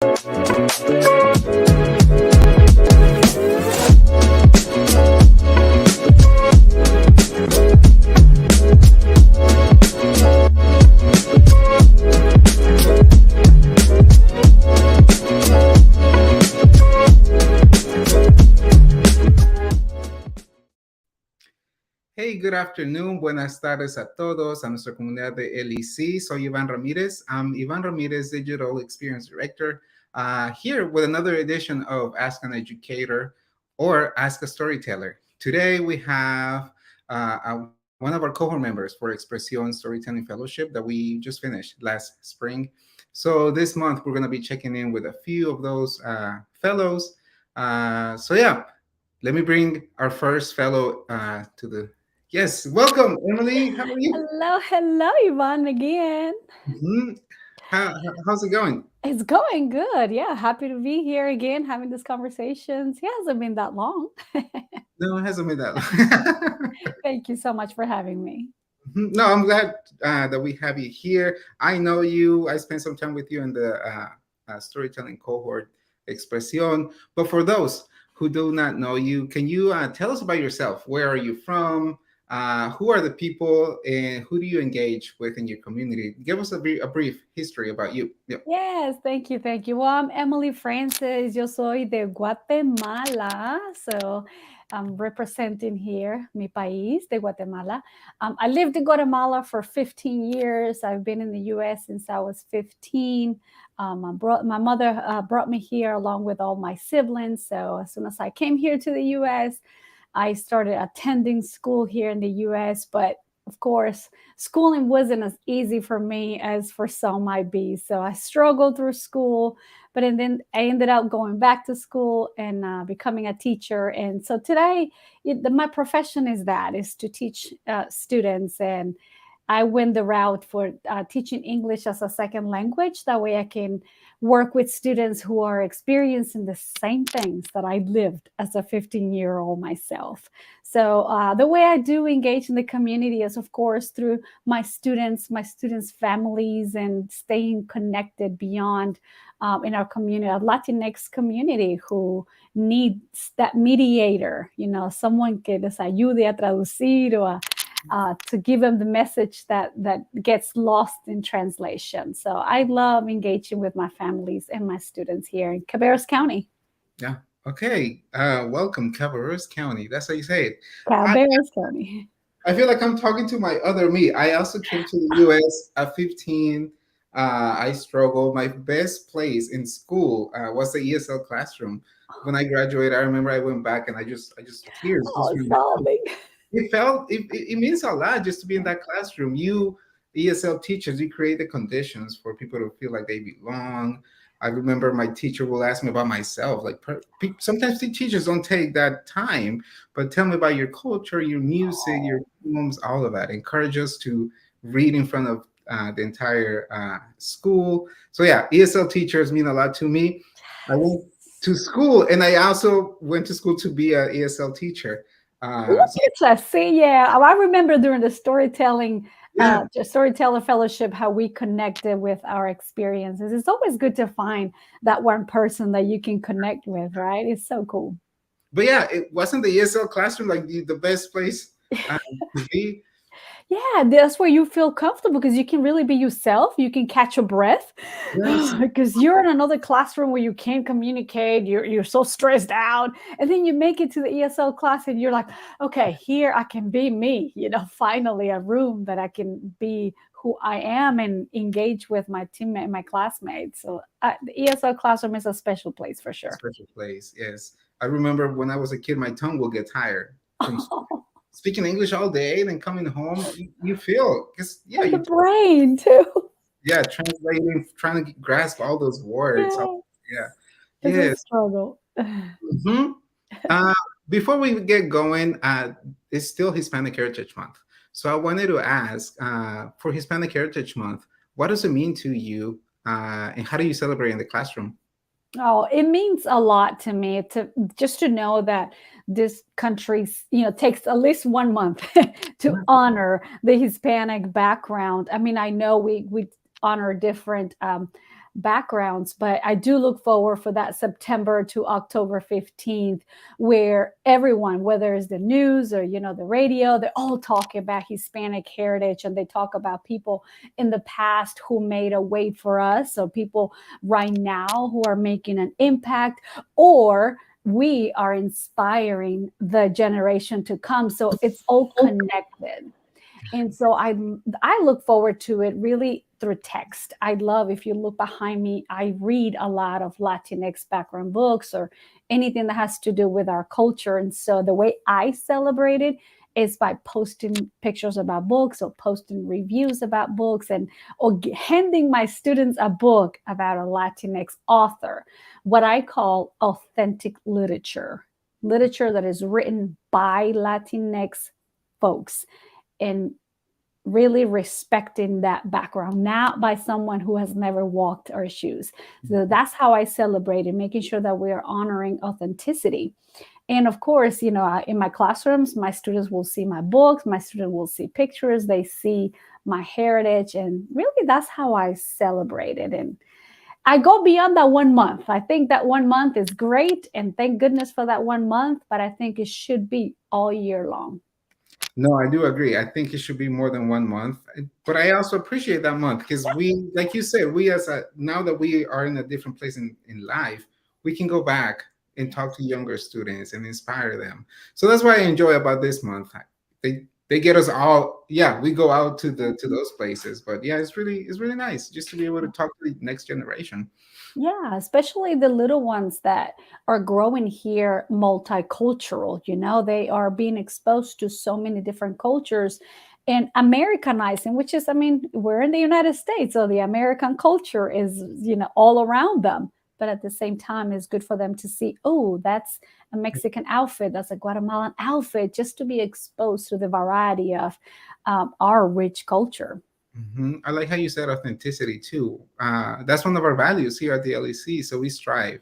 Hey, good afternoon. Buenas tardes a todos, a nuestra comunidad de LEC. Soy Iván Ramírez. I'm Iván Ramírez, Digital Experience Director, here with another edition of Ask an Educator or Ask a Storyteller. Today we have one of our cohort members for Expresión Storytelling Fellowship that we just finished last spring. So this month we're going to be checking in with a few of those fellows. Let me bring our first fellow to the Yes, welcome, Emily. How are you? Hello, Ivan again. Mhm. How's it going? It's going good. Yeah, happy to be here again having these conversations. It hasn't been that long. No, it hasn't been that long. Thank you so much for having me. No, I'm glad that we have you here. I know you. I spent some time with you in the storytelling cohort, Expresión. But for those who do not know you, can you tell us about yourself? Where are you from? Who are the people and who do you engage with in your community? Give us a brief history about you. Yeah. Yes, thank you, thank you. Well, I'm Emily Francis. Yo soy de Guatemala, so I'm representing here mi país de Guatemala. I lived in Guatemala for 15 years. I've been in the U.S. since I was 15. My mother brought me here along with all my siblings. So as soon as I came here to the U.S., I started attending school here in the US, but of course, schooling wasn't as easy for me as for some might be. So I struggled through school, but and then I ended up going back to school and becoming a teacher. And so today, my profession is to teach students, and I went the route for teaching English as a second language. That way I can work with students who are experiencing the same things that I lived as a 15-year-old myself. So the way I do engage in the community is, of course, through my students' families, and staying connected beyond in our community, our Latinx community, who needs that mediator, someone que les ayude a traducir or to give them the message that gets lost in translation. So I love engaging with my families and my students here in Cabarrus County. Yeah. Okay. Welcome, Cabarrus County. That's how you say it. Cabarrus County. I feel like I'm talking to my other me. I also came to the US at 15. I struggled. My best place in school was the ESL classroom. When I graduated, I remember I went back and I just tears. It means a lot just to be in that classroom. You ESL teachers, you create the conditions for people to feel like they belong. I remember my teacher will ask me about myself. Like sometimes the teachers don't take that time, but tell me about your culture, your music, your poems, all of that. Encourage us to read in front of the entire school. So yeah, ESL teachers mean a lot to me. I went to school, and I also went to school to be an ESL teacher. See, yeah, I remember during the storyteller fellowship how we connected with our experiences. It's always good to find that one person that you can connect with, right? It's so cool. But yeah, it wasn't the ESL classroom like the best place to be. Yeah, that's where you feel comfortable because you can really be yourself. You can catch a breath because you're in another classroom where you can't communicate. You're so stressed out. And then you make it to the ESL class and you're like, okay, here I can be me, finally a room that I can be who I am and engage with my teammate, my classmates. So the ESL classroom is a special place for sure. A special place, yes. I remember when I was a kid, my tongue will get tired from speaking English all day, then coming home, you feel because the brain too. Yeah, translating, trying to grasp all those words. It's a struggle. Before we get going, it's still Hispanic Heritage Month, so I wanted to ask for Hispanic Heritage Month, what does it mean to you, and how do you celebrate in the classroom? Oh, it means a lot to me to know that this country, takes at least 1 month to honor the Hispanic background. I mean, I know we honor different backgrounds, but I do look forward for that September to October 15th, where everyone, whether it's the news or, the radio, they're all talking about Hispanic heritage, and they talk about people in the past who made a way for us. So people right now who are making an impact, or we are inspiring the generation to come. So it's all connected. And so I look forward to it really through text. I'd love, if you look behind me, I read a lot of Latinx background books or anything that has to do with our culture. And so the way I celebrate it is by posting pictures about books or posting reviews about books, and or handing my students a book about a Latinx author, what I call authentic literature that is written by Latinx folks, and really respecting that background, not by someone who has never walked our shoes. So that's how I celebrate it, making sure that we are honoring authenticity. And of course, in my classrooms, my students will see my books, my students will see pictures, they see my heritage, and really that's how I celebrate it. And I go beyond that 1 month. I think that 1 month is great, and thank goodness for that 1 month, but I think it should be all year long. No, I do agree. I think it should be more than 1 month, but I also appreciate that month because we, like you said, now that we are in a different place in life, we can go back and talk to younger students and inspire them. So that's what I enjoy about this month. They get us all. Yeah, we go out to those places, but yeah, it's really nice just to be able to talk to the next generation. Yeah, especially the little ones that are growing here multicultural. They are being exposed to so many different cultures and Americanizing, which is, we're in the United States, so the American culture is, all around them. But at the same time, it's good for them to see, oh, that's a Mexican outfit, that's a Guatemalan outfit, just to be exposed to the variety of our rich culture. I like how you said authenticity too. That's one of our values here at the LEC. So we strive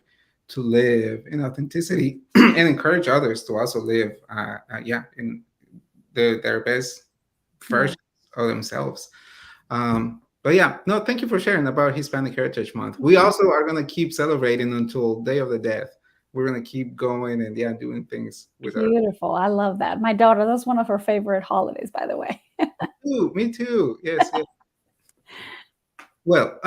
to live in authenticity and encourage others to also live, in their best version of themselves. But yeah, no, thank you for sharing about Hispanic Heritage Month. We also are going to keep celebrating until Day of the Dead. We're going to keep going and doing things with Beautiful. I love that. My daughter, that's one of her favorite holidays, by the way. Ooh, me too. Yes. Well,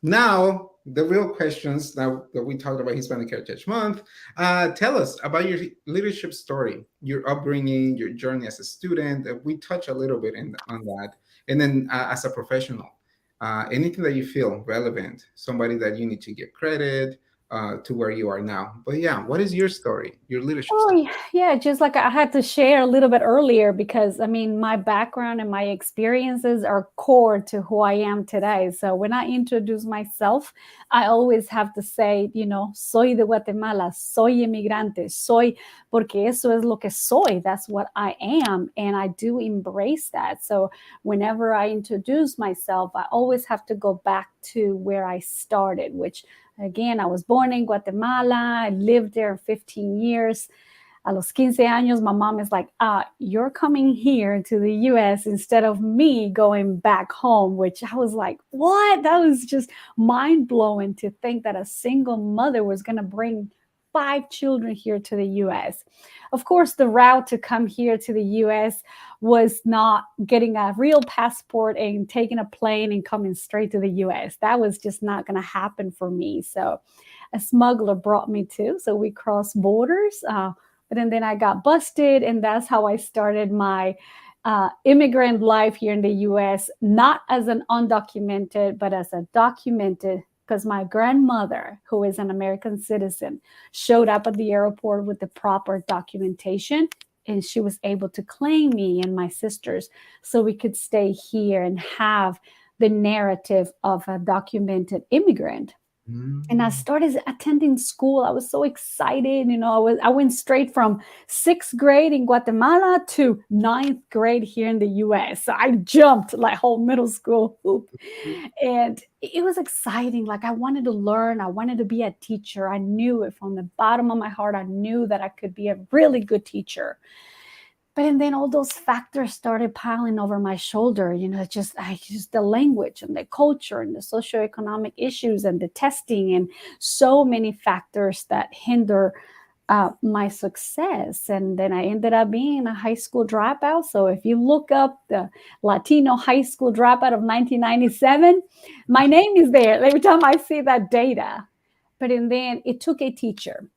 now the real questions now that we talked about Hispanic Heritage Month. Tell us about your leadership story, your upbringing, your journey as a student. We touch a little bit on that, and then as a professional, anything that you feel relevant, somebody that you need to give credit to where you are now. But yeah, what is your story, your leadership story? Yeah, just like I had to share a little bit earlier, because my background and my experiences are core to who I am today. So when I introduce myself, I always have to say, soy de Guatemala, soy inmigrante, soy, porque eso es lo que soy. That's what I am. And I do embrace that. So whenever I introduce myself, I always have to go back to where I started, which, again, I was born in Guatemala. I lived there 15 years. A los 15 años, my mom is like, you're coming here to the US instead of me going back home, which I was like, what? That was just mind blowing to think that a single mother was going to bring 5 children here to the US. Of course, the route to come here to the US was not getting a real passport and taking a plane and coming straight to the US. That was just not going to happen for me. So a smuggler brought me to, so we crossed borders. But then I got busted, and that's how I started my immigrant life here in the US, not as an undocumented, but as a documented, because my grandmother, who is an American citizen, showed up at the airport with the proper documentation, and she was able to claim me and my sisters so we could stay here and have the narrative of a documented immigrant. And I started attending school. I was so excited. I went straight from 6th grade in Guatemala to 9th grade here in the US. So I jumped like whole middle school hoop. And it was exciting. Like, I wanted to learn. I wanted to be a teacher. I knew it from the bottom of my heart. I knew that I could be a really good teacher. and then all those factors started piling over my shoulder. Just the language and the culture and the socioeconomic issues and the testing and so many factors that hinder my success. And then I ended up being a high school dropout. So if you look up the Latino high school dropout of 1997, my name is there every time I see that data. But and then it took a teacher.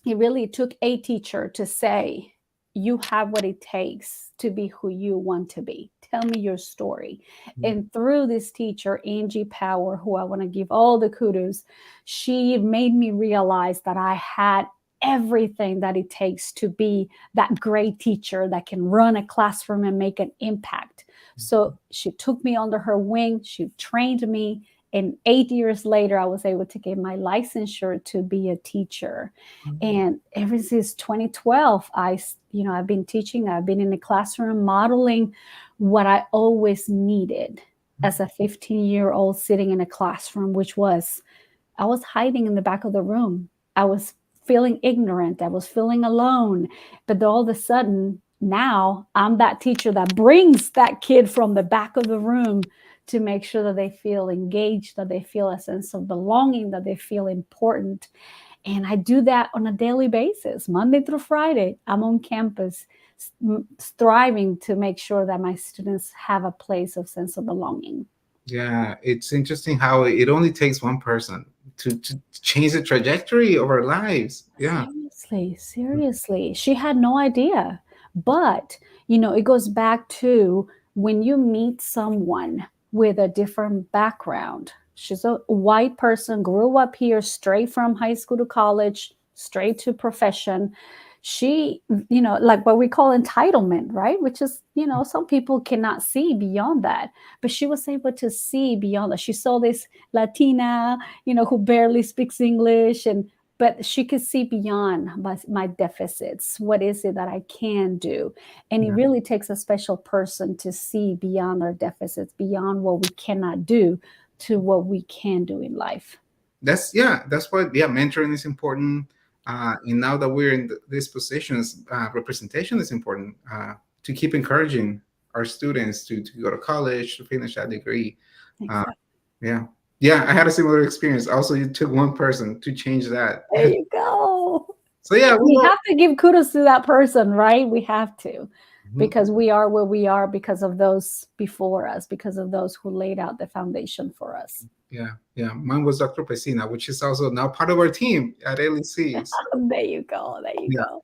It really took a teacher to say, you have what it takes to be who you want to be. Tell me your story. Mm-hmm. And through this teacher, Angie Power, who I want to give all the kudos, she made me realize that I had everything that it takes to be that great teacher that can run a classroom and make an impact. So she took me under her wing. She trained me. And 8 years later, I was able to get my licensure to be a teacher. Mm-hmm. And ever since 2012, I've been teaching. I've been in the classroom modeling what I always needed as a 15-year-old sitting in a classroom, which was I was hiding in the back of the room. I was feeling ignorant. I was feeling alone. But all of a sudden, now I'm that teacher that brings that kid from the back of the room to make sure that they feel engaged, that they feel a sense of belonging, that they feel important. And I do that on a daily basis, Monday through Friday. I'm on campus striving to make sure that my students have a place of sense of belonging. Yeah, it's interesting how it only takes one person to change the trajectory of our lives. Yeah. Seriously. She had no idea. But, it goes back to when you meet someone with a different background. She's a white person, grew up here, straight from high school to college, straight to profession. She, like what we call entitlement, right? Which is, some people cannot see beyond that. But she was able to see beyond that. She saw this Latina, who barely speaks English, but she could see beyond my deficits. What is it that I can do? And it really takes a special person to see beyond our deficits, beyond what we cannot do, to what we can do in life. That's why mentoring is important. And now that we're in these positions, representation is important to keep encouraging our students to go to college, to finish that degree. Exactly. I had a similar experience. Also, it took one person to change that. There you go. So we have to give kudos to that person, right? We have to, because we are where we are because of those before us, because of those who laid out the foundation for us. Yeah. Mine was Dr. Pesina, which is also now part of our team at LEC. So. There you go. Go.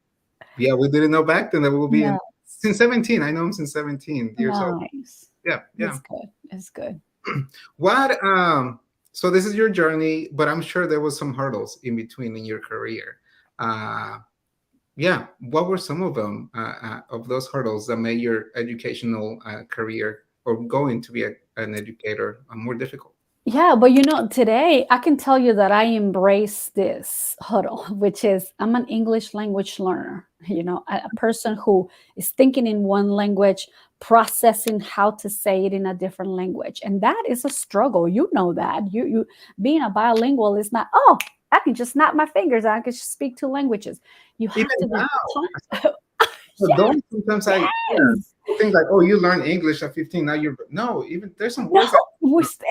Yeah, we didn't know back then that we will be since 17. I know him since 17 years old. Yeah. It's good. What so this is your journey, but I'm sure there was some hurdles in between in your career. What were some of them of those hurdles that made your educational career or going to be an educator more difficult? Yeah, but today I can tell you that I embrace this hurdle, which is I'm an English language learner, a person who is thinking in one language, processing how to say it in a different language. And that is a struggle. You know that. You being a bilingual is not, I can just snap my fingers. I can just speak two languages. You have to be. Sometimes I think like, you learn English at 15. Now there's some words.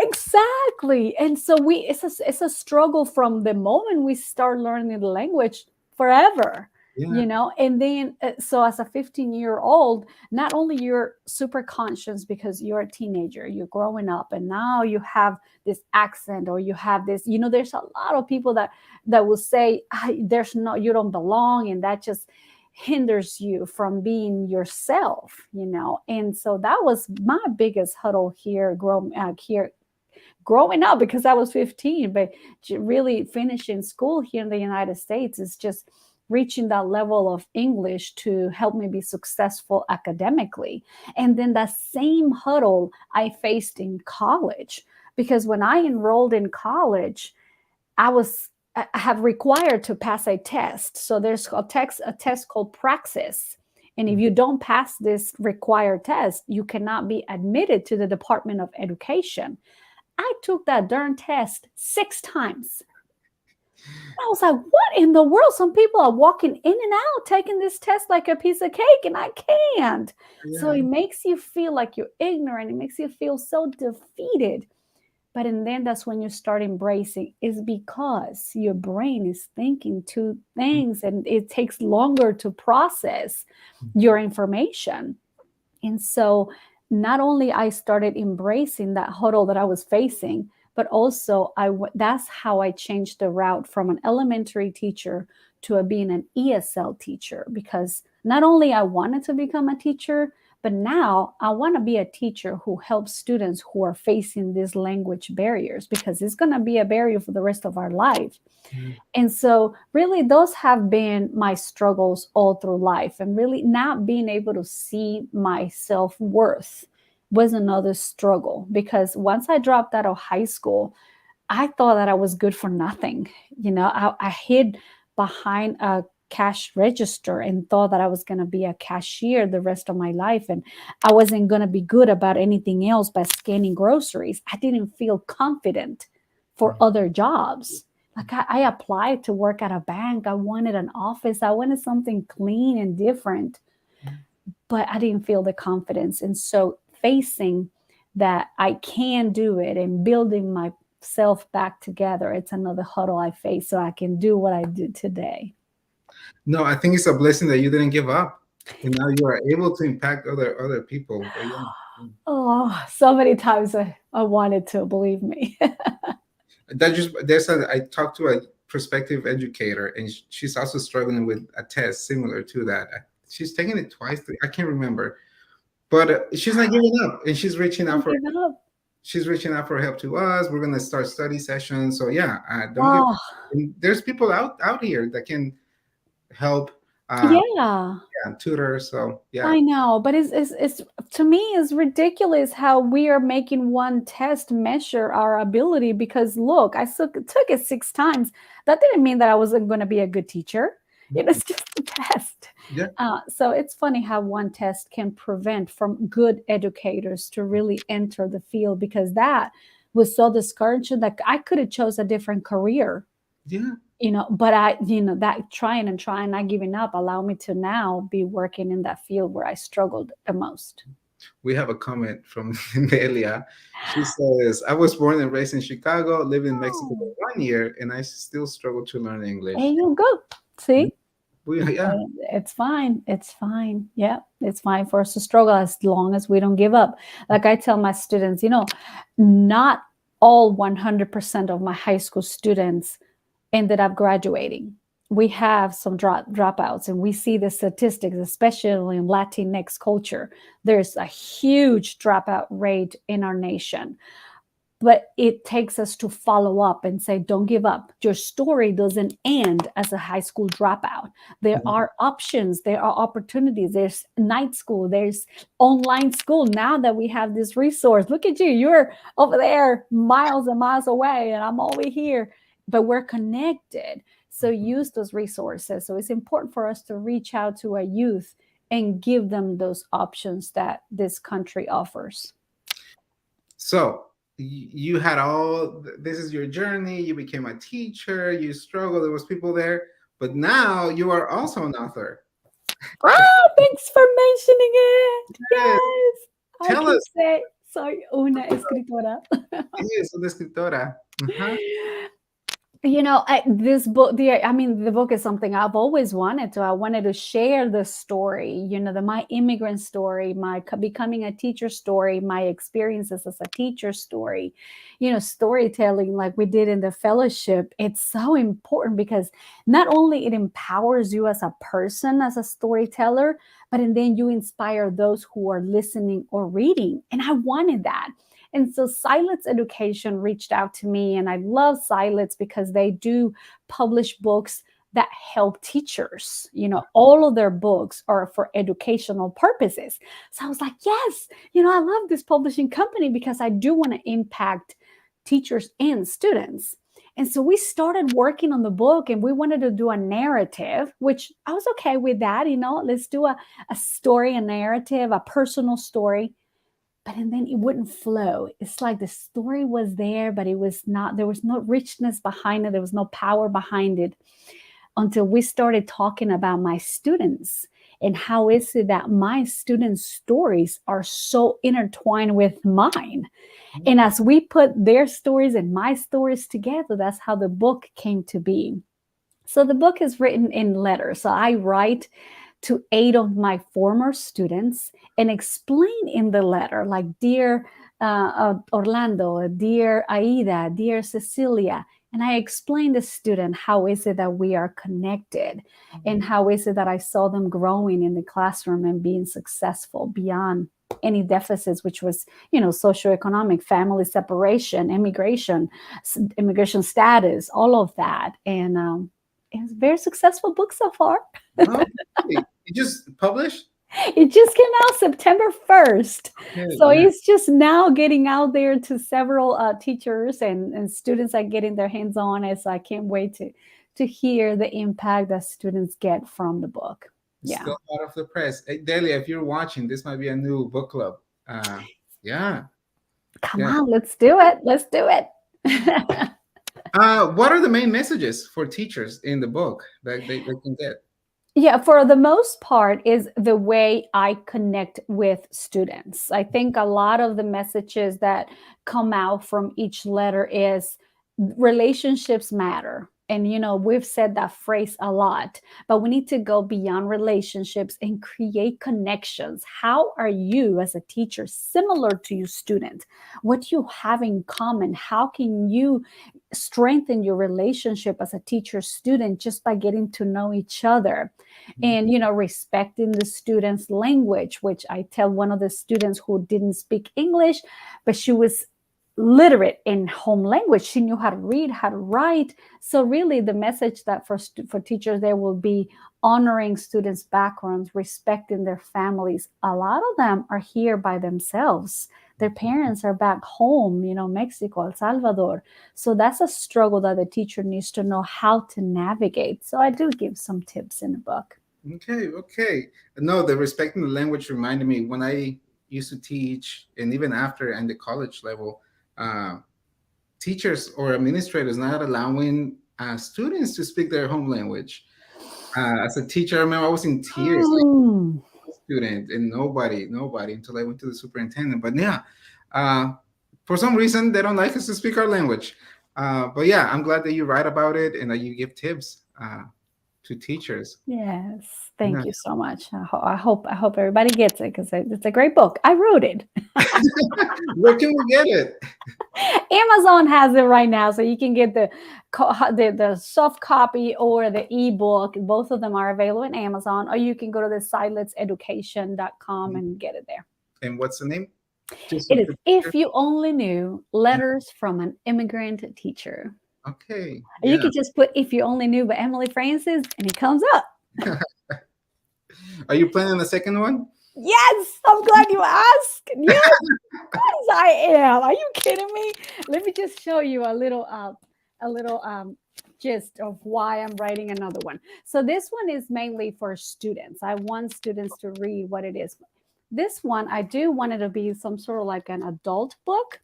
Exactly. And so it's a struggle from the moment we start learning the language forever. And then so as a 15-year-old, not only you're super conscious because you're a teenager, you're growing up, and now you have this accent, or you have this, there's a lot of people that will say you don't belong, and that just hinders you from being yourself, and so that was my biggest hurdle here growing up, because I was 15, but really finishing school here in the United States is just reaching that level of English to help me be successful academically. And then that same hurdle I faced in college, because when I enrolled in college, I have required to pass a test. So there's a test called Praxis. And if you don't pass this required test, you cannot be admitted to the Department of Education. I took that darn test 6 times. I was like, what in the world? Some people are walking in and out, taking this test like a piece of cake, and I can't. So Yeah. it makes you feel like you're ignorant. It makes you feel so defeated. But and then that's when you start embracing, is because your brain is thinking two things and it takes longer to process your information. And so not only I started embracing that hurdle that I was facing, but also that's how I changed the route from an elementary teacher to being an ESL teacher, because not only I wanted to become a teacher, but now I want to be a teacher who helps students who are facing these language barriers, because it's going to be a barrier for the rest of our life. Mm. And so, really, those have been my struggles all through life. And really, not being able to see my self worth was another struggle, because once I dropped out of high school, I thought that I was good for nothing. I hid behind a cash register and thought that I was going to be a cashier the rest of my life. And I wasn't going to be good about anything else but scanning groceries. I didn't feel confident for other jobs. Like I applied to work at a bank. I wanted an office. I wanted something clean and different, but I didn't feel the confidence. And so facing that I can do it and building myself back together, it's another hurdle I face so I can do what I did today. No, I think it's a blessing that you didn't give up, and now you are able to impact other people. But yeah, Oh, so many times I wanted to, believe me. I talked to a prospective educator, and she's also struggling with a test similar to that. She's taken it twice. I can't remember, but she's not giving up, and she's reaching out Don't for give up. help to us. We're gonna start study sessions. So yeah, don't give. Oh, And there's people out here that can help. yeah. Yeah, tutor. So yeah, I know, but it's to me it's ridiculous how we are making one test measure our ability. Because look, I took it 6 times. That didn't mean that I wasn't going to be a good teacher. It was just a test. yeah. So it's funny how one test can prevent from good educators to really enter the field, because that was so discouraging that I could have chose a different career. Yeah. But that trying and trying, not giving up, allowed me to now be working in that field where I struggled the most. We have a comment from Nelia. She says, I was born and raised in Chicago, lived in Mexico Oh, for 1 year, and I still struggle to learn there English. you go. See, Yeah. it's fine. It's fine. Yeah, it's fine for us to struggle as long as we don't give up. Like I tell my students, not all 100% of my high school students ended up graduating. We have some dropouts, and we see the statistics, especially in Latinx culture. There's a huge dropout rate in our nation. But it takes us to follow up and say, don't give up. Your story doesn't end as a high school dropout. There are options, there are opportunities. There's night school, there's online school. Now that we have this resource, look at you, you're over there miles and miles away, and I'm over here, but we're connected. So use those resources. So it's important for us to reach out to a youth and give them those options that this country offers. So you had this is your journey. You became a teacher, you struggled, there was people there, but now you are also an author. Oh, thanks for mentioning it. Yes. Yes. I Tell can us. say soy una escritora. Yes, una escritora. Uh-huh. This book, the book is something I've always wanted to. I wanted to share the story, my immigrant story, my becoming a teacher story, my experiences as a teacher story, storytelling like we did in the fellowship. It's so important because not only it empowers you as a person, as a storyteller, but and then you inspire those who are listening or reading. And I wanted that. And so Silence Education reached out to me, and I love Silence because they do publish books that help teachers. All of their books are for educational purposes. So I was like, yes, I love this publishing company because I do want to impact teachers and students. And so we started working on the book, and we wanted to do a narrative, which I was okay with that. Let's do a story, a narrative, a personal story. but and then it wouldn't flow. It's like the story was there, but it was not, there was no richness behind it. There was no power behind it until we started talking about my students and how is it that my students' stories are so intertwined with mine. And as we put their stories and my stories together, that's how the book came to be. So the book is written in letters. So I write to 8 of my former students and explain in the letter, like, dear Orlando, dear Aida, dear Cecilia. And I explain the student, how is it that we are connected? And how is it that I saw them growing in the classroom and being successful beyond any deficits, which was, socioeconomic, family separation, immigration status, all of that. And it's a very successful book so far. Oh, you just published? It just came out September 1st. Okay, So yeah. it's just now getting out there to several teachers and students are getting their hands on it. So I can't wait to hear the impact that students get from the book. Yeah. Still out of the press. Hey, Delia, if you're watching, this might be a new book club. Yeah. Come on, let's do it. Let's do it. What are the main messages for teachers in the book that they can get? Yeah, for the most part is the way I connect with students. I think a lot of the messages that come out from each letter is relationships matter. And, we've said that phrase a lot, but we need to go beyond relationships and create connections. How are you as a teacher similar to your student? What do you have in common? How can you strengthen your relationship as a teacher student just by getting to know each other? And respecting the student's language, which I tell one of the students who didn't speak English, but she was literate in home language. She knew how to read, how to write. So really the message that for teachers there will be honoring students' backgrounds, respecting their families. A lot of them are here by themselves. Their parents are back home, Mexico, El Salvador. So that's a struggle that the teacher needs to know how to navigate. So I do give some tips in the book. Okay. No, the respecting the language reminded me when I used to teach, and even after and the college level, teachers or administrators not allowing students to speak their home language. As a teacher, I remember I was in tears, like, student, and nobody until I went to the superintendent. But yeah, for some reason they don't like us to speak our language. But yeah, I'm glad that you write about it and that you give tips to teachers. Yes, thank you so much. I hope everybody gets it because it's a great book. I wrote it. Where can we get it? Amazon has it right now, so you can get the soft copy or the ebook. Both of them are available in Amazon, or you can go to the siletseducation.com and get it there. And what's the name? It is If You Only Knew, Letters from an Immigrant Teacher. Okay. You can just put If You Only Knew by Emily Francis, and it comes up. Are you planning the second one? Yes, I'm glad you asked. Yes, I am. Are you kidding me? Let me just show you a little gist of why I'm writing another one. So this one is mainly for students. I want students to read what it is. This one, I do want it to be some sort of like an adult book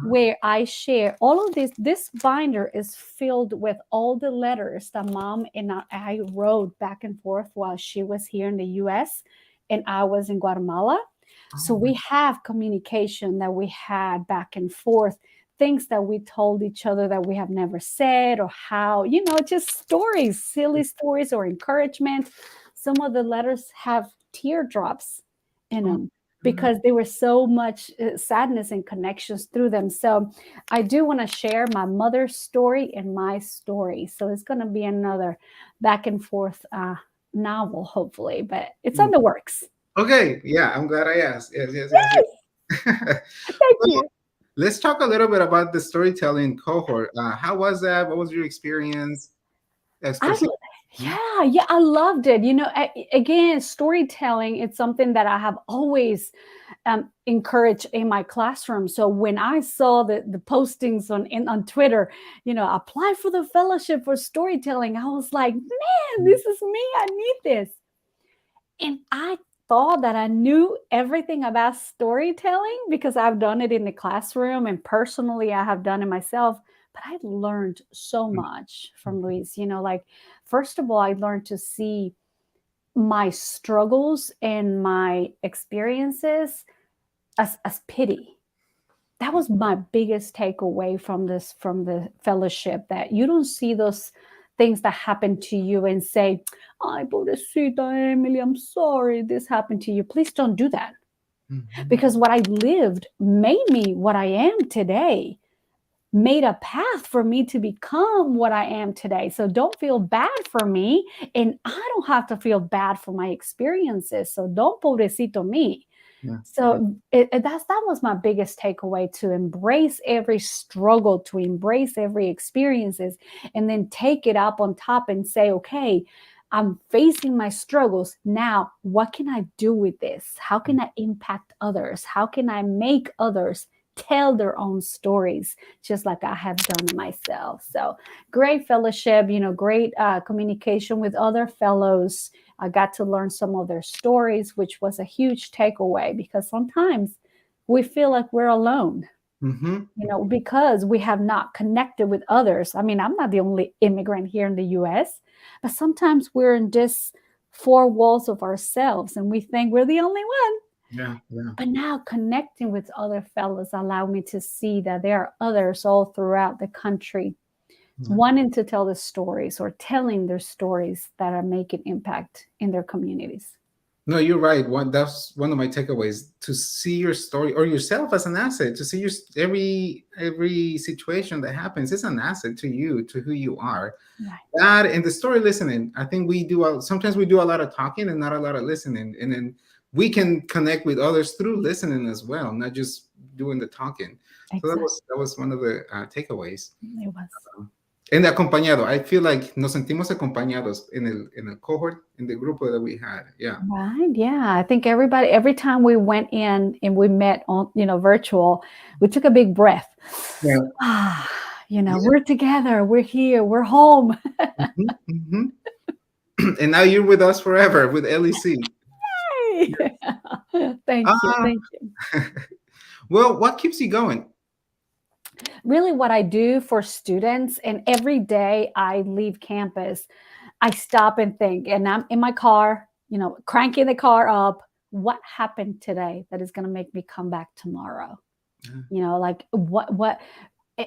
where I share all of this. This binder is filled with all the letters that Mom and I wrote back and forth while she was here in the U.S. and I was in Guatemala. So we have communication that we had back and forth, things that we told each other that we have never said, or how, just stories, silly stories or encouragement. Some of the letters have teardrops in them because there was so much sadness and connections through them. So I do want to share my mother's story and my story. So it's going to be another back and forth novel, hopefully, but it's on the works. Okay. Yeah, I'm glad I asked. Yes. Thank you. Let's talk a little bit about the storytelling cohort. How was that? What was your experience? I loved it. Again, storytelling, it's something that I have always encouraged in my classroom. So when I saw the postings on Twitter, apply for the fellowship for storytelling, I was like, man, this is me. I need this. And I thought that I knew everything about storytelling because I've done it in the classroom and personally I have done it myself. But I learned so much from Luis. Like, first of all, I learned to see my struggles and my experiences as pity. That was my biggest takeaway from the fellowship, that you don't see those things that happen to you and say, "Ay, pobrecita Emily, I'm sorry this happened to you." Please don't do that. Because what I lived made me what I am today, made a path for me to become what I am today. So don't feel bad for me, and I don't have to feel bad for my experiences. So don't pobrecito me. Yeah. So that was my biggest takeaway, to embrace every struggle, to embrace every experiences, and then take it up on top and say, okay, I'm facing my struggles. Now, what can I do with this? How can I impact others? How can I make others tell their own stories, just like I have done myself? So great fellowship, great communication with other fellows. I got to learn some of their stories, which was a huge takeaway, because sometimes we feel like we're alone, because we have not connected with others. I mean, I'm not the only immigrant here in the US, but sometimes we're in just four walls of ourselves and we think we're the only one. Yeah. But now connecting with other fellows allowed me to see that there are others all throughout the country wanting to tell the stories or telling their stories that are making impact in their communities. No, you're right. That's one of my takeaways, to see your story or yourself as an asset, to see your every situation that happens is an asset to you, to who you are. Right. That and the story listening. I think sometimes we do a lot of talking and not a lot of listening. And then we can connect with others through listening as well, not just doing the talking. Exactly. So that was one of the takeaways. It was. And acompañado, I feel like nos sentimos acompañados en el cohort, in the grupo that we had. Yeah. Right. Yeah. I think every time we went in and we met on, virtual, we took a big breath. Yeah. We're together, we're here, we're home. And now you're with us forever with LEC. Yay! Thank you. Well, what keeps you going? Really, what I do for students, and every day I leave campus, I stop and think, and I'm in my car, cranking the car up. What happened today that is going to make me come back tomorrow? Like what?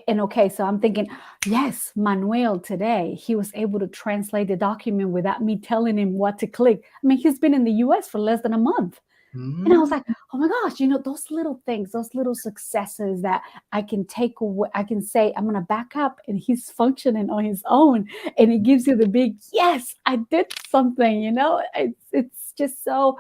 And okay, so I'm thinking, yes, Manuel today, he was able to translate the document without me telling him what to click. I mean, he's been in the US for less than a month. And I was like, oh my gosh, those little things, those little successes that I can take away, I can say, I'm going to back up and he's functioning on his own. And it gives you the big, yes, I did something, it's just so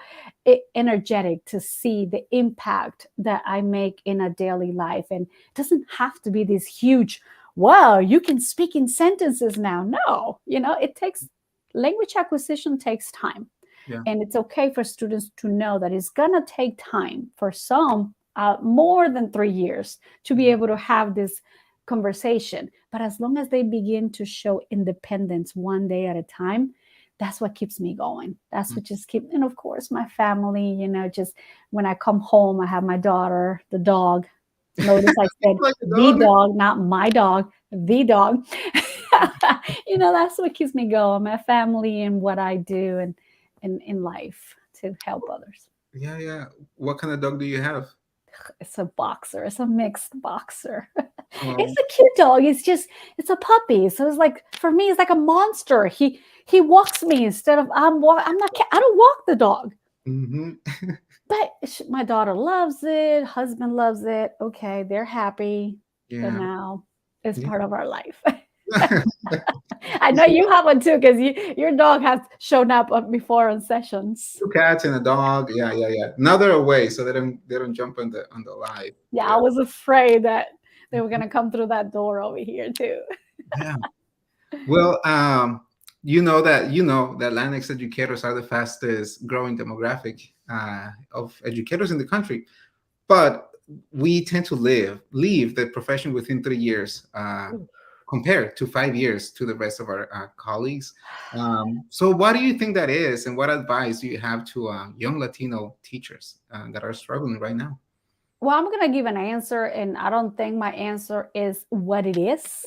energetic to see the impact that I make in a daily life. And it doesn't have to be this huge, wow, you can speak in sentences now. No, it takes, language acquisition takes time. Yeah. And it's okay for students to know that it's going to take time, for some more than 3 years, to be able to have this conversation. But as long as they begin to show independence one day at a time, that's what keeps me going. That's what just keeps, and of course, my family, just when I come home, I have my daughter, the dog. Notice I said like the dog, not my dog, the dog. That's what keeps me going, my family and what I do and in life to help others. Yeah. What kind of dog do you have? It's a boxer. It's a mixed boxer. It's a cute dog. It's a puppy. So it's like, for me, it's like a monster. He walks me instead of I don't walk the dog. But my daughter loves it. Husband loves it. Okay, they're happy. Yeah. So now it's part of our life. I know you have one too, because your dog has shown up before on sessions. 2 cats and a dog. Yeah. Now they're away, so they don't jump on the live. Yeah, I was afraid that they were gonna come through that door over here too. Yeah. Well, that Latinx educators are the fastest growing demographic of educators in the country, but we tend to leave the profession within 3 years. compared to 5 years to the rest of our colleagues. So what do you think that is, and what advice do you have to young Latino teachers that are struggling right now? Well, I'm going to give an answer, and I don't think my answer is what it is.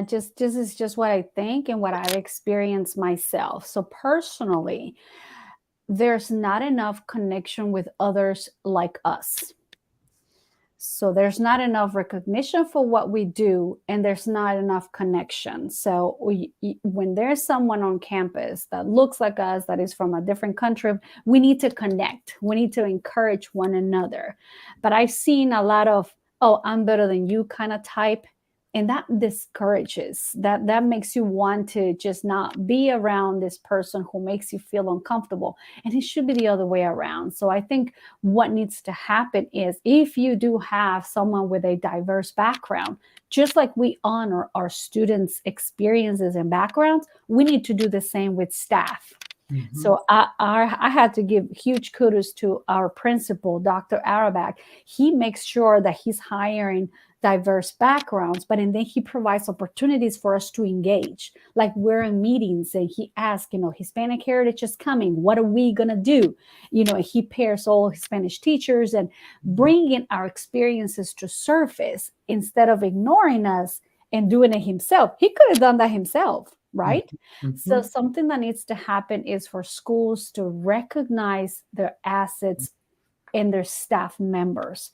Just this is just what I think and what I've experienced myself. So personally, there's not enough connection with others like us. So there's not enough recognition for what we do, and there's not enough connection. So when there's someone on campus that looks like us, that is from a different country, we need to connect. We need to encourage one another. But I've seen a lot of, oh, I'm better than you kind of type. And that discourages, that makes you want to just not be around this person who makes you feel uncomfortable. And it should be the other way around. So I think what needs to happen is, if you do have someone with a diverse background, just like we honor our students' experiences and backgrounds, we need to do the same with staff. Mm-hmm. So I had to give huge kudos to our principal, Dr. Arabak. He makes sure that he's hiring diverse backgrounds, but and then he provides opportunities for us to engage. Like we're in meetings and he asks, Hispanic heritage is coming. What are we going to do? He pairs all Spanish teachers and bringing our experiences to surface instead of ignoring us and doing it himself. He could have done that himself, right? Mm-hmm. So something that needs to happen is for schools to recognize their assets in their staff members.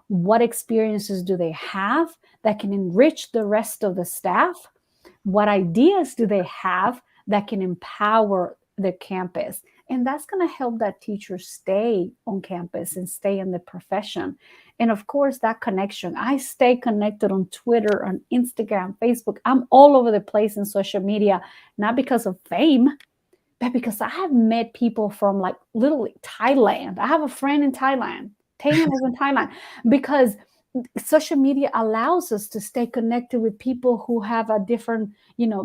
What experiences do they have that can enrich the rest of the staff? What ideas do they have that can empower the campus? And that's going to help that teacher stay on campus and stay in the profession. And of course, that connection. I stay connected on Twitter, on Instagram, Facebook. I'm all over the place in social media, not because of fame, but because I have met people from like literally Thailand. I have a friend in Thailand. Taylor is in Thailand, because social media allows us to stay connected with people who have a different,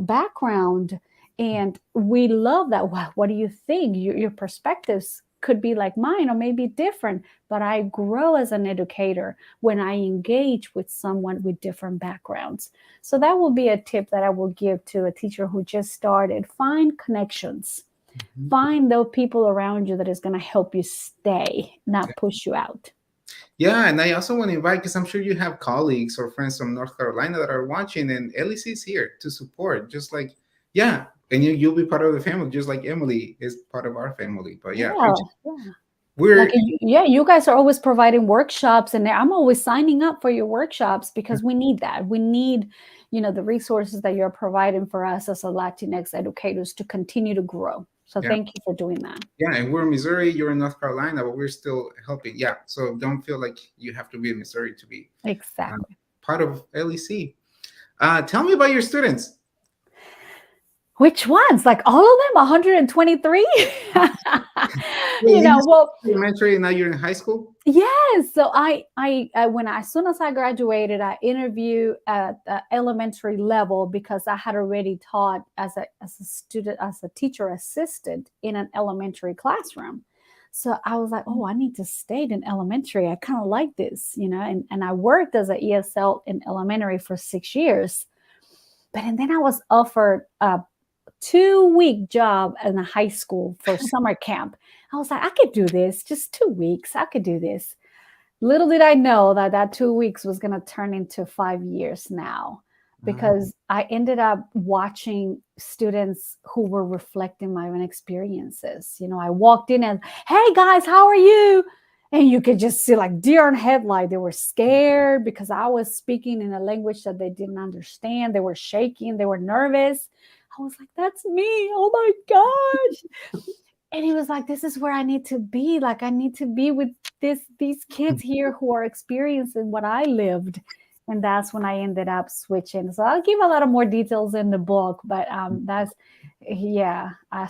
background. And we love that. What do you think? Your perspectives could be like mine or maybe different, but I grow as an educator when I engage with someone with different backgrounds. So that will be a tip that I will give to a teacher who just started. Find connections. Mm-hmm. Find those people around you that is going to help you stay, not push you out. Yeah, and I also want to invite, because I'm sure you have colleagues or friends from North Carolina that are watching, and LEC is here to support, just like, and you'll be part of the family, just like Emily is part of our family. But you guys are always providing workshops, and I'm always signing up for your workshops because we need that. We need, the resources that you're providing for us as a Latinx educators to continue to grow. So thank you for doing that. Yeah, and we're in Missouri, you're in North Carolina, but we're still helping. Yeah, so don't feel like you have to be in Missouri to be exactly part of LEC. Tell me about your students. Which ones? Like all of them? 123? Elementary, and now you're in high school? Yes. So I as soon as I graduated, I interviewed at the elementary level because I had already taught as a student, as a teacher assistant in an elementary classroom. So I was like, I need to stay in elementary. I kind of like this, and I worked as an ESL in elementary for 6 years. And then I was offered a 2-week job in a high school for summer camp. I was like, I could do this, just 2 weeks. I could do this. Little did I know that 2 weeks was going to turn into 5 years now, because I ended up watching students who were reflecting my own experiences. I walked in and, hey guys, how are you? And you could just see like deer in headlight. They were scared because I was speaking in a language that they didn't understand. They were shaking. They were nervous. I was like, that's me. Oh my gosh. And he was like, this is where I need to be. Like, I need to be with these kids here who are experiencing what I lived. And that's when I ended up switching. So I'll give a lot of more details in the book, but that's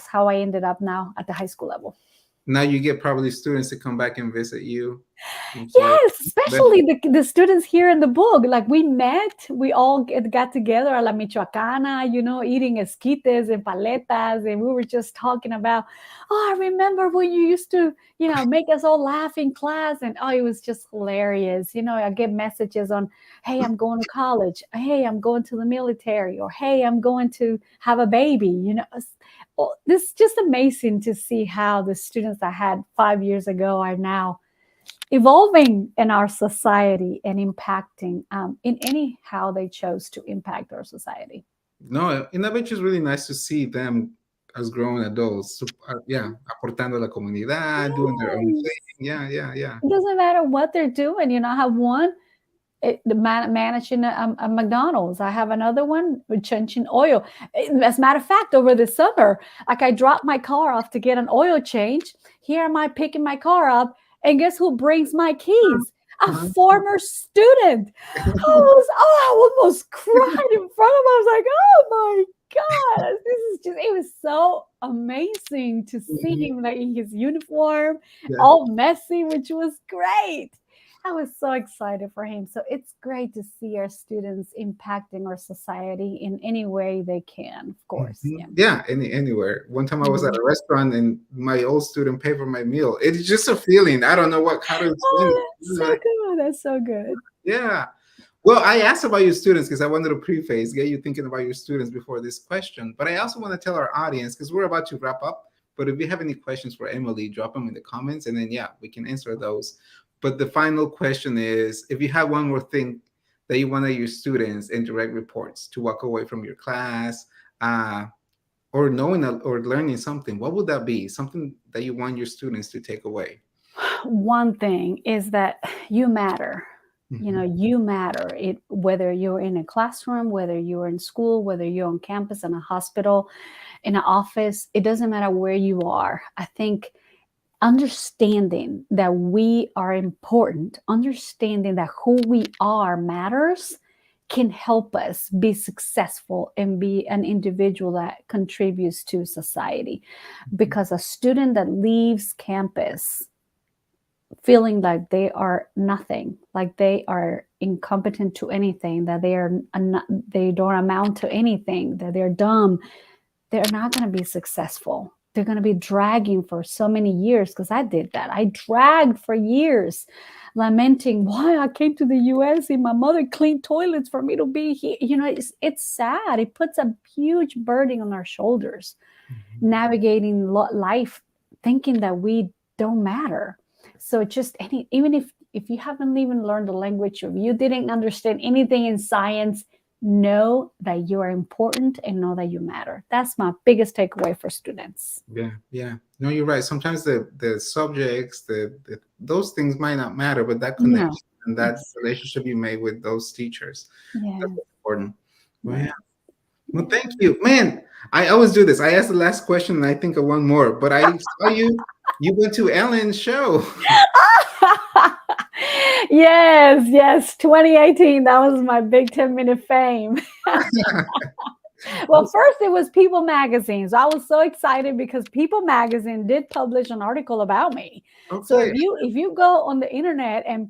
how I ended up now at the high school level. Now you get probably students to come back and visit you. So, Yes, but especially the students here in the book. Like we all got together a la Michoacana, eating esquites and paletas, and we were just talking about, oh, I remember when you used to, make us all laugh in class, and oh, it was just hilarious. I get messages on, hey, I'm going to college, hey, I'm going to the military, or hey, I'm going to have a baby. This is just amazing to see how the students I had 5 years ago are now evolving in our society and impacting in any how they chose to impact our society. no, in that which is really nice to see them as grown adults. Yeah, aportando a la comunidad, doing their own Yes. thing. Yeah, yeah, yeah. It doesn't matter what they're doing. I have one managing a McDonald's. I have another one with changing oil. As a matter of fact, over the summer, like I dropped my car off to get an oil change. Here am I picking my car up, and guess who brings my keys? A Uh-huh. former student. I almost cried in front of him. I was like, oh my God, it was so amazing to see Mhm. him like in his uniform, Yeah. all messy, which was great. I was so excited for him. So it's great to see our students impacting our society in any way they can, of course. Yeah. Yeah, anywhere. One time I was at Mhm. a restaurant and my old student paid for my meal. It's just a feeling. I don't know how to explain it. Oh, that's so good. That's so good. Yeah. Well, I asked about your students because I wanted to preface, get you thinking about your students before this question. But I also want to tell our audience, because we're about to wrap up. But if you have any questions for Emily, drop them in the comments, and then yeah, we can answer those. But the final question is, if you have one more thing that you want your students in direct reports to walk away from your class, uh, or knowing or learning something, what would that be? Something that you want your students to take away? One thing is that you matter. Mhm. You matter. Whether you're in a classroom, whether you're in school, whether you're on campus, in a hospital, in an office, it doesn't matter where you are. I think understanding that we are important, understanding that who we are matters, can help us be successful and be an individual that contributes to society. Because a student that leaves campus feeling like they are nothing, like they are incompetent to anything, that they don't amount to anything, that they're dumb, they're not going to be successful. They're going to be dragging for so many years, because I did that. I dragged for years, lamenting why I came to the US and my mother cleaned toilets for me to be here. It's sad. It puts a huge burden on our shoulders, Mhm. navigating life thinking that we don't matter. So just even if you haven't even learned the language, or you didn't understand anything in science, know that you are important and know that you matter. That's my biggest takeaway for students. Yeah, yeah. No, you're right. Sometimes the subjects, those things might not matter, but that No, connection and that it's relationship you made with those teachers, that's yeah, what's important. Well, yeah, yeah. Well, yeah. thank you, man. I always do this. I ask the last question, and I think of one more. But I saw you. You went to Ellen's show. Yes, yes. 2018, that was my big 10-minute fame. Well, first it was People Magazine. So I was so excited because People Magazine did publish an article about me. So Okay. if you go on the internet and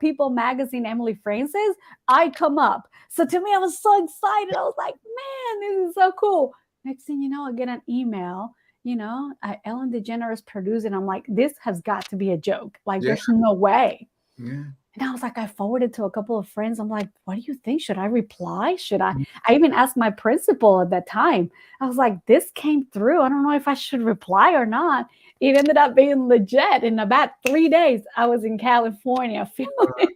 People Magazine Emily Francis, I come up. So to me, I was so excited. I was like, man, this is so cool. Next thing you know, I get an email. Ellen DeGeneres produced it. I'm like, this has got to be a joke. Like, Yeah. there's no way. Yeah. And I was like, I forwarded to a couple of friends. I'm like, what do you think? Should I reply? Should I? I even asked my principal at that time. I was like, this came through. I don't know if I should reply or not. It ended up being legit. In about 3 days, I was in California filming it.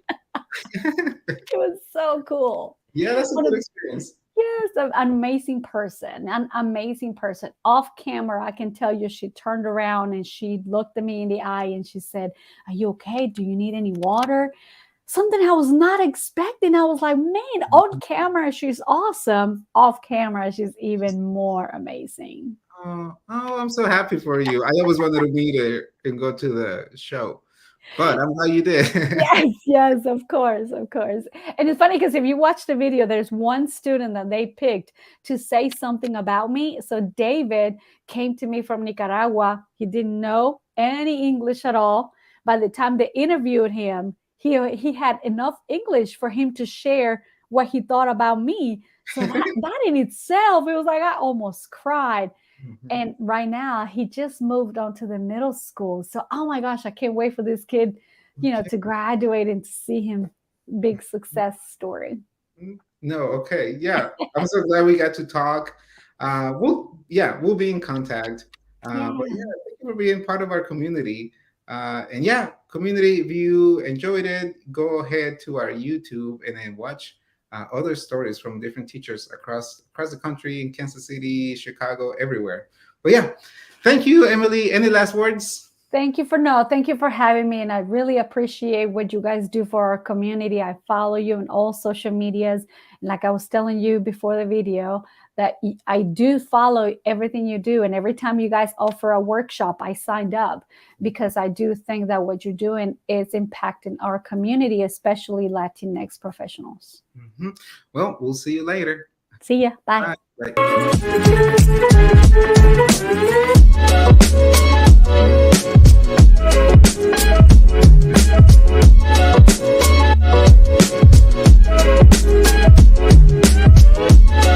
It was so cool. Yeah, that's a One good of experience. Yes, an amazing person, an amazing person. Off camera, I can tell you, she turned around and she looked at me in the eye and she said, "Are you okay? Do you need any water?" Something I was not expecting. I was like, man, on camera, she's awesome. Off camera, she's even more amazing. Oh, I'm so happy for you. I always wanted to meet her and go to the show, but I'm glad you did. Yes, yes, of course, of course. And it's funny because if you watch the video, there's one student that they picked to say something about me. So David came to me from Nicaragua. He didn't know any English at all, by the time they interviewed him, he had enough English for him to share what he thought about me. So that in itself, it was like I almost cried. Mhm. And right now, he just moved on to the middle school. So, oh my gosh, I can't wait for this kid, Okay. to graduate and to see him big success story. No, okay. Yeah. I'm so glad we got to talk. We'll be in contact. But yeah, Yeah. thank you for being part of our community. And yeah, community, if you enjoyed it, go ahead to our YouTube and then watch other stories from different teachers across the country, in Kansas City, Chicago, everywhere. But yeah, thank you, Emily. Any last words? Thank you for having me. And I really appreciate what you guys do for our community. I follow you on all social medias. And like I was telling you before the video, that I do follow everything you do. And every time you guys offer a workshop, I signed up because I do think that what you're doing is impacting our community, especially Latinx professionals. Mm-hmm. Well, we'll see you later. See ya. Bye. Bye. Bye.